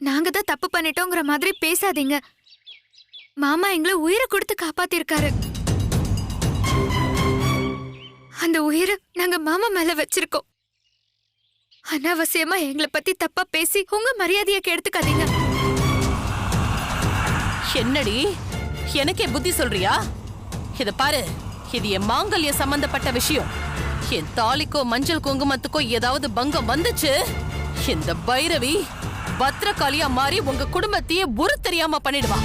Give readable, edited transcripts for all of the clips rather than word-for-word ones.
நாங்க தான் தப்பு பண்ணிட்டோங்கிற மாதிரி பேசாதீங்க. மாமா எங்களை உயிரை கொடுத்து காப்பாத்திருக்காரு. அந்த உயிரை நாங்க மாமா மேல வச்சிருக்கோம். அனாவசியமா எங்களை பத்தி தப்பா பேசி உங்க மரியாதையை கெடுத்துக்காதீங்க. என்னடி எனக்கே புத்தி சொல்றியா? இத பாரு, இது என் மாங்கல்ய சம்பந்தப்பட்ட விஷயம். என் தாலிக்கோ மஞ்சள் குங்குமத்துக்கோ ஏதாவது பங்கம் வந்துச்சு, இந்த பைரவி பத்ரகாளியா மாறி உங்க குடும்பத்தையே ஒரு தெரியாம பண்ணிடுவா.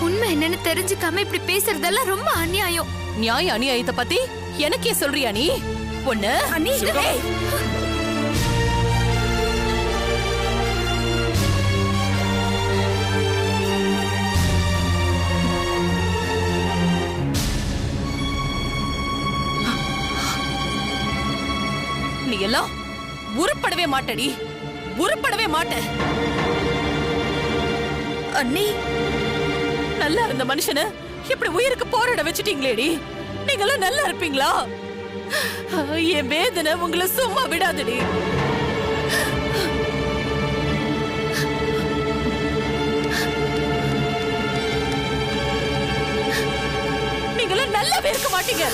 உண்மை என்னன்னு தெரிஞ்சுக்காம இப்படி பேசுறதெல்லாம் ரொம்ப அநியாயம். நியாய அநியாயத்தை பத்தி எனக்கே சொல்றியா நீ? ஒண்ணு நீ எல்லாம் உருப்படவே மாட்டடி, உருப்படவே மாட்ட. அண்ணி, நல்லா இருந்த மனுஷனை இப்படி உயிருக்கு போராட வச்சுட்டீங்களேடி. நீங்களும் நல்லா இருப்பீங்களா? என் வேதனை உங்களை சும்மா விடாதடி. நீங்களும் நல்லாவே இருக்க மாட்டீங்க.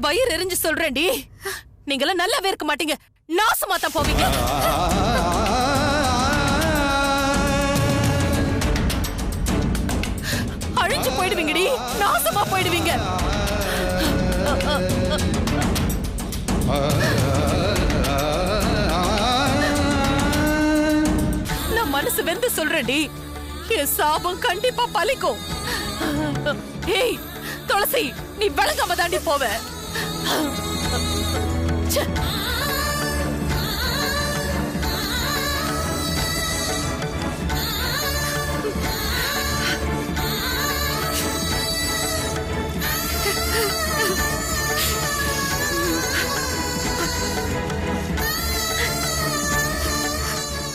வயிறு எரிஞ்சு சொல்றேன்டி, நீங்களும் நல்லாவே இருக்க மாட்டீங்க. நாசமா தான் போவீங்க. அழிஞ்சு போயிடுவீங்கடி, நாசமா போயிடுவீங்க. நான் மனசு வெந்து சொல்றேன்டி, என் சாபம் கண்டிப்பா பலிக்கும். ஏய் துளசி, நீ விளங்காம தாண்டி போவ.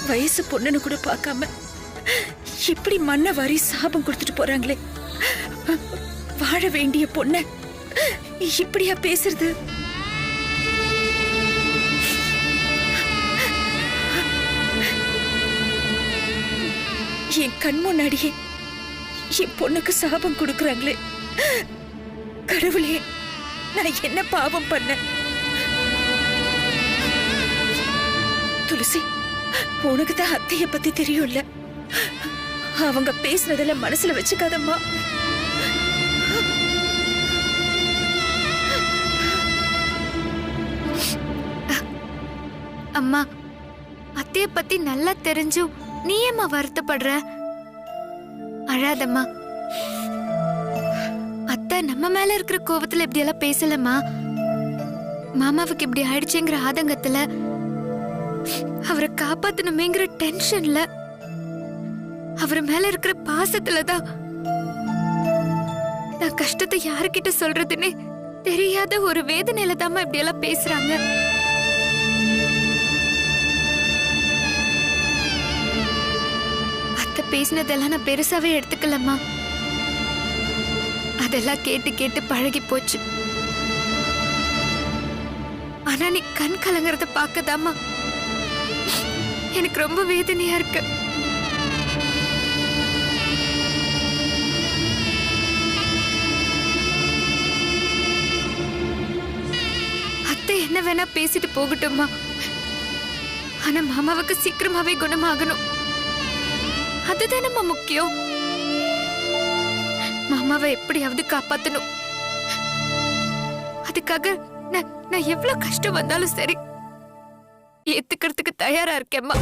வயசு பொண்ணுன்னு கூட பார்க்காம இப்படி மண்ண வாரி சாபம் கொடுத்துட்டு போறாங்களே. வாழ வேண்டிய பொண்ண இப்படியா பேசுறது? என் கண் முன்னாடியே என் பொண்ணுக்கு சாபம் கொடுக்கறாங்களே. கடவுளே, நான் என்ன பாவம் பண்ண? துளசி, உனக்கு தான் அத்தைய பத்தி தெரியும்ல. அவங்க பேசுனதெல்லாம் மனசுல வச்சுக்காதம்மா. அம்மா, அத்தைய பத்தி நல்லா தெரிஞ்சும் நீ ஏம்மா வருத்தப்படுற? அழாதம்மா. அத்தை நம்ம மேல இருக்கிற கோபத்துல இப்படி எல்லாம் பேசலம்மா. மாமாவுக்கு இப்படி ஆயிடுச்சுங்கிற ஆதங்கத்துல, அவரை காப்பாத்தணுமேங்கிற டென்ஷன்ல, அவர் மேல இருக்கிற பாசத்துலதான் நான் கஷ்டத்தை யாருக்கிட்ட சொல்றதுன்னு தெரியாத ஒரு வேதனையில தாம்மா இப்படி எல்லாம் பேசுறாங்க. அத்தை பேசினதெல்லாம் நான் பெருசாவே எடுத்துக்கலம்மா. அதெல்லாம் கேட்டு கேட்டு பழகி போச்சு. ஆனா நீ கண் கலங்கறத பாக்கதாமா எனக்கு ரொம்ப வேதனையா இருக்கு. அத்தை என்ன வேணா பேசிட்டு போகட்டும்மா. ஆனா மாமாவுக்கு சீக்கிரமாவே குணமாகணும். அதுதானம்மா முக்கியம். மாமாவை எப்படியாவது காப்பாத்தணும். அதுக்காக நான் எவ்வளவு கஷ்டம் வந்தாலும் சரி ஏத்துக்கிறதுக்கு தயாரா இருக்கேம்மா.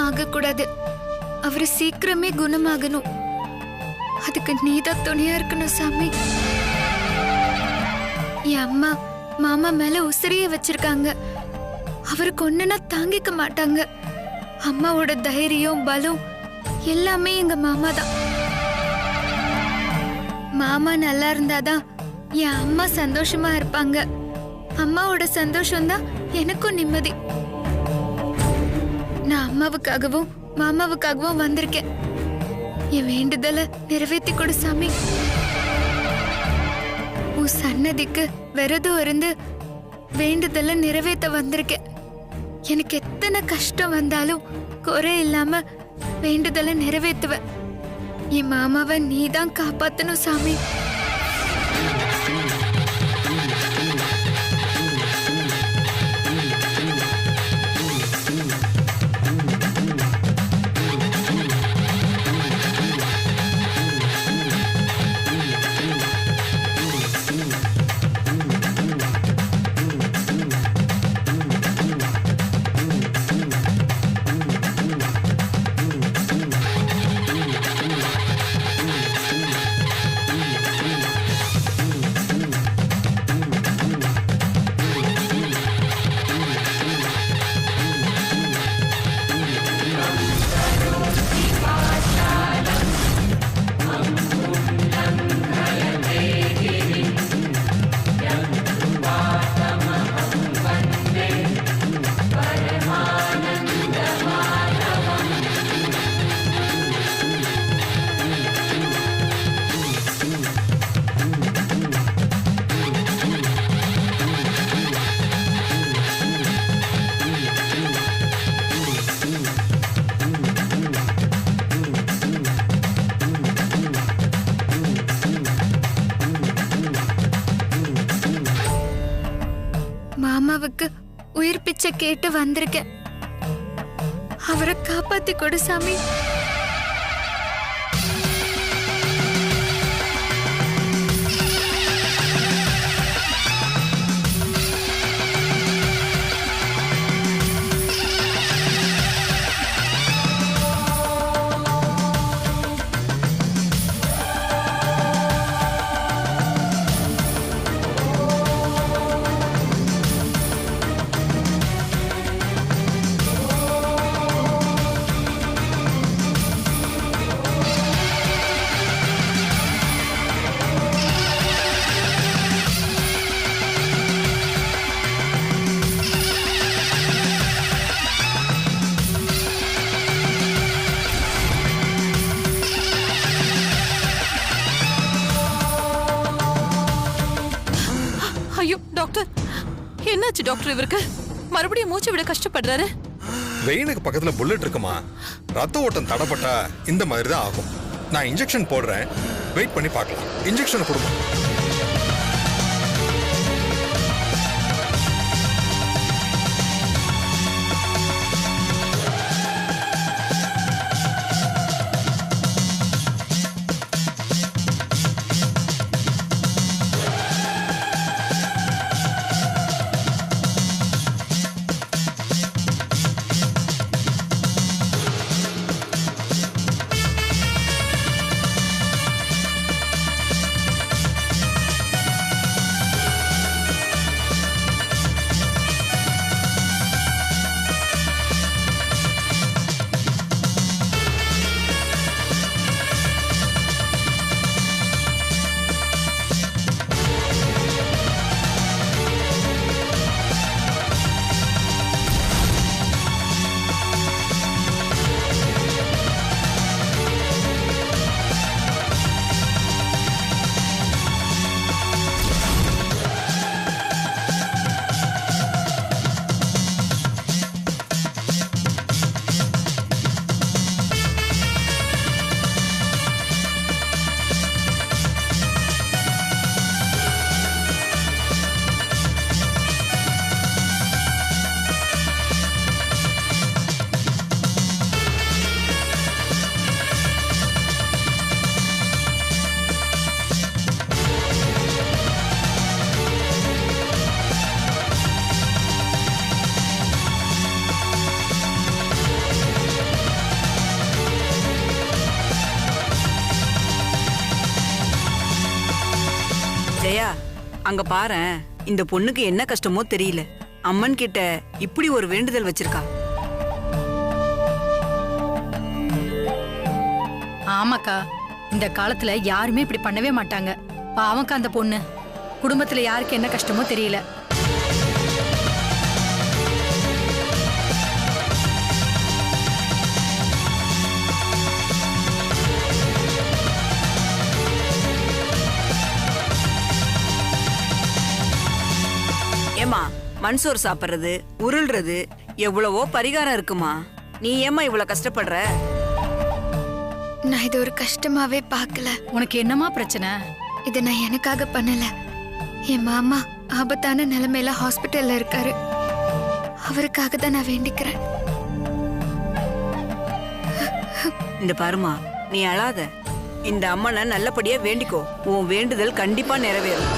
ஒண்ணும் ஆகக்கூடாது. அவரு சீக்கிரமே குணமாகணும். அதுக்கு நீதான் துணையா இருக்கணும் சாமி. என் அம்மா மாமா மேல உசிரிய வச்சிருக்காங்க. அவருக்கு ஒண்ணுனா தாங்கிக்க மாட்டாங்க. அம்மாவோட தைரியம் பலம் எல்லாமே எங்க மாமா தான். மாமா நல்லா இருந்தாதான் என் அம்மா சந்தோஷமா இருப்பாங்க. அம்மாவோட சந்தோஷம் தான் எனக்கும் நிம்மதி. நான் அம்மாவுக்காகவும் மாமாவுக்காகவும் வந்திருக்கேன். என் வேண்டுதலை நிறைவேற்றி கொடு சாமி. உன் சன்னதிக்கு விரதம் இருந்து வேண்டுதலை நிறைவேற்ற வந்திருக்கேன். எனக்கு எத்தனை கஷ்டம் வந்தாலும் குறை இல்லாம வேண்டுதலை நிறைவேற்றுவேன். என் மாமாவை நீதான் காப்பாத்தணும் சாமி. மாமாவுக்கு உயிர் பிச்சை கேட்டு வந்திருக்கேன். அவரை காப்பாத்தி கொடு சாமி. ஐயோ டாக்டர், என்னாச்சு டாக்டர்? இவருக்கு மறுபடியும் மூச்சு விட கஷ்டப்படுறாரு. வெயினுக்கு பக்கத்துல புல்லட் இருக்குமா? ரத்த ஓட்டம் தடப்பட்டா இந்த மாதிரி தான் ஆகும். நான் இன்ஜெக்ஷன் போடுறேன், வெயிட் பண்ணி பார்க்கலாம். இன்ஜெக்ஷன் கொடுங்க. அங்க பாரேன், இந்த பொண்ணுக்கு என்ன கஷ்டமோ தெரியல. அம்மன் கிட்ட இப்படி ஒரு வேண்டுதல் வச்சிருக்கா. ஆமாக்கா, இந்த காலத்துல யாருமே இப்படி பண்ணவே மாட்டாங்க. பாவம்க்கா அந்த பொண்ணு. குடும்பத்துல யாருக்கு என்ன கஷ்டமோ தெரியல. ஏமா, மண்சோறு சாப்பிடுறது, உருள்றது எவ்வளவோ பரிகாரம் இருக்குமா. நீ ஏமா இவ்வளவு கஷ்டப்படுற? நான் இது ஒரு கஷ்டமாவே பார்க்கல. உனக்கு என்னமா பிரச்சனை? இதை நான் எனக்காக பண்ணல. என் மாமா ஆபத்தான நிலைமையில ஹாஸ்பிட்டல்ல இருக்காரு. அவருக்காக தான் நான் வேண்டிக்கிறேன். இந்த பாருமா, நீ அழாத. இந்த அம்மனை நல்லபடியா வேண்டிக்கோ. உன் வேண்டுதல் கண்டிப்பா நிறைவேறும்.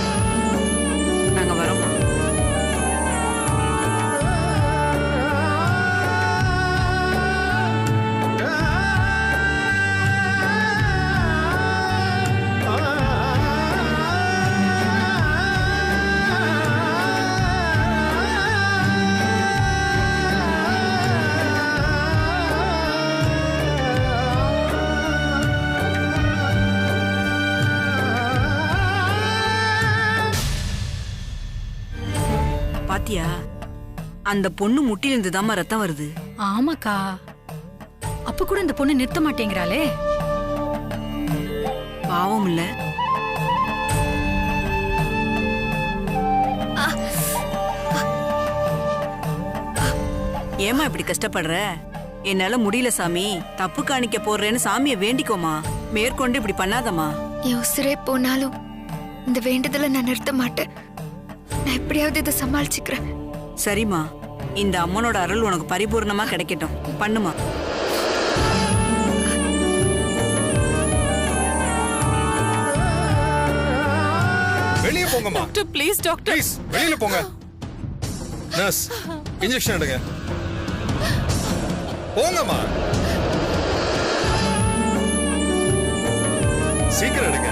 நாங்க வரோமா. பாத்தியா, அந்த பொண்ணு முட்டிலிருந்து தாமா ரத்தம் வருது. ஆமாக்கா, அப்ப கூட இந்த பொண்ணு நிறுத்த மாட்டேங்கிறாளே. பாவம் இல்ல? ஏமா இப்படி கஷ்டப்படுற? என்னால முடியல சாமி, தப்பு காணிக்க போடுறேன்னு சாமியை வேண்டிக்கோமா. மேற்கொண்டு இப்படி பண்ணாதம்மா. என் உசுரே போனாலும் இந்த வேண்டுதலை நான் நிறுத்த மாட்டேன். நான் எப்படியாவது இதை சமாளிச்சுக்கிறேன். சரிம்மா, இந்த அம்மனோட அருள் உனக்கு பரிபூர்ணமா கிடைக்கட்டும். பண்ணுமா. வெளியே போங்கம்மா. Doctor please doctor. ப்ளீஸ் வெளியில போங்க. நர்ஸ், இன்ஜெக்ஷன் எடுங்க. போங்கம்மா, சீக்கிரம் எடுங்க.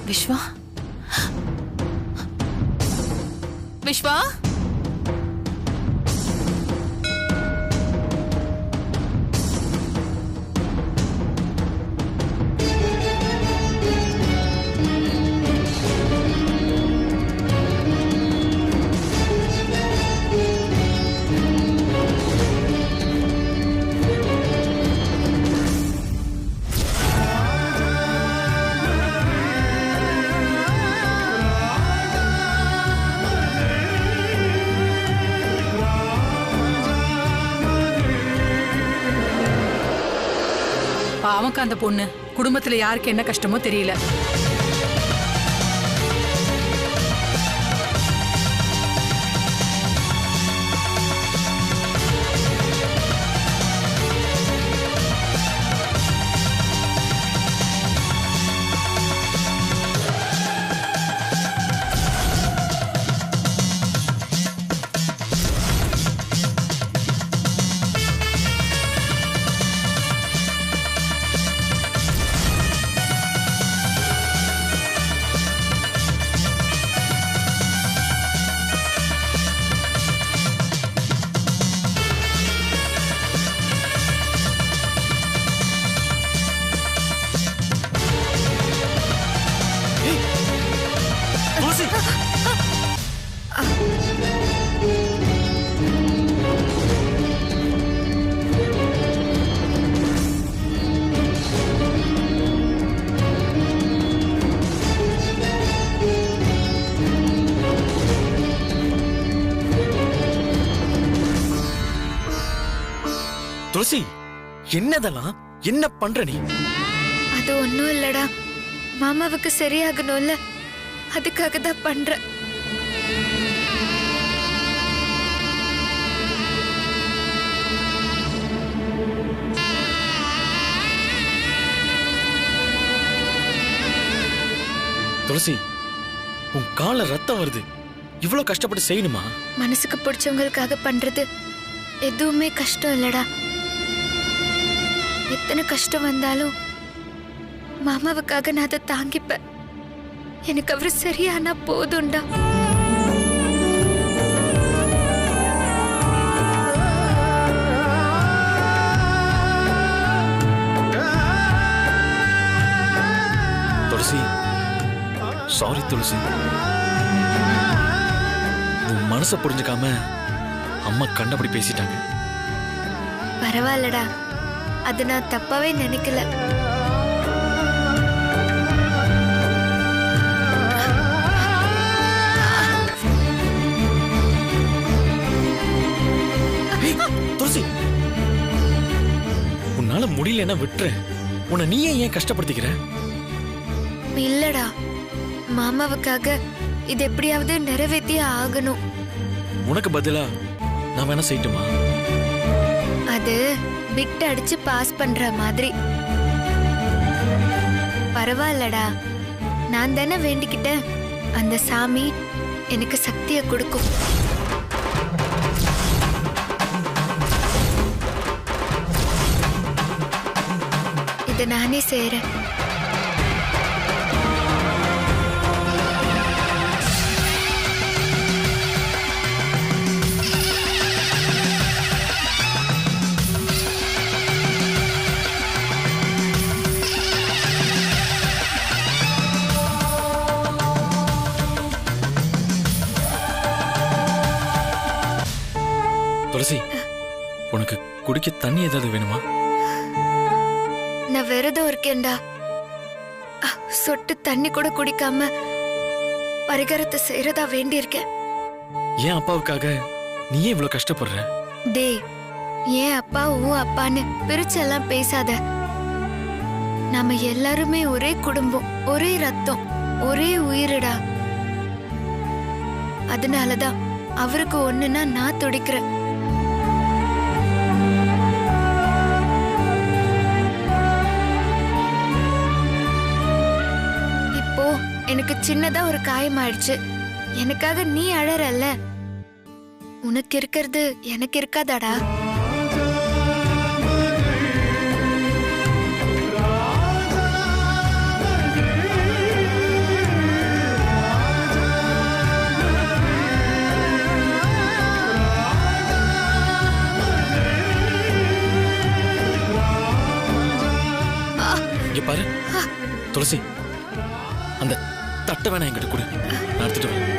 விஸ்வா, விஸ்வா, பாவம்க்கா அந்த பொண்ணு. குடும்பத்துல யாருக்கு என்ன கஷ்டமோ தெரியல. துளசி, என்னதெல்லாம் என்ன பண்ற நீ? அது ஒண்ணும் இல்லடா, மாமாவுக்கு சரியாகணும்ல, அதுக்காக தான் பண்றேன். துளசி, உன் கால ரத்தம் வருது, இவ்வளவு கஷ்டப்பட்டு செய்யணுமா? மனசுக்கு பிடிச்சவங்களுக்காக பண்றது எதுவுமே கஷ்டம் இல்லடா. எத்தனை கஷ்டம் வந்தாலும் மாமாவுக்காக நான் அதை தாங்கிப்பேன். எனக்கு அவரு சரியானா போதும்டா. துளசி, சாரி துளசி. உன் மனசை புரிஞ்சுக்காம அம்மா கண்டபடி பேசிட்டாங்க. பரவாயில்லடா, அது நான் தப்பாவே நினைக்கல. துளசி, உன்னால முடியலன்னா விட்டுற. உன்னை நீயே ஏன் கஷ்டப்படுத்திக்கிற? இல்லடா, மாமாவுக்காக இது எப்படியாவது நிறைவேற்றியே ஆகணும். உனக்கு பதிலா நான் வேணா செய்யட்டுமா? அது பிட் அடிச்சு பாஸ் பண்ற மாதிரி. பரவாயில்லடா, நான் தானே வேண்டிக்கிட்டேன். அந்த சாமி எனக்கு சக்தியை கொடுக்கும். இதை நானே செய்றேன். துளசி, உனக்கு குடிக்க தண்ணி ஏதாவது வேணுமா? நான் விரதம் இருக்கேன்டா. சொட்டு தண்ணி கூட குடிக்காம பரிகாரத்தை செய்யறதா வேண்டியிருக்கேன். ஏன் அப்பாவுக்காக நீயே இவ்வளவு கஷ்டப்படுற? டேய், ஏன் அப்பா உன் அப்பான்னு பிரிச்செல்லாம் பேசாத. நாம எல்லாருமே ஒரே குடும்பம், ஒரே ரத்தம், ஒரே உயிரிடா. அதனாலதான் அவருக்கு ஒண்ணுன்னா நான் துடிக்கிறேன். இப்போ எனக்கு சின்னதா ஒரு காயம் ஆயிடுச்சு. எனக்காக நீ அழறல்ல, உனக்கு இருக்கிறது எனக்கு இருக்காதாடா? இங்க பாரு துளசி, அந்த தட்டை வேணா என்கிட்ட கொடு, நான் எடுத்துட்டு வரேன்.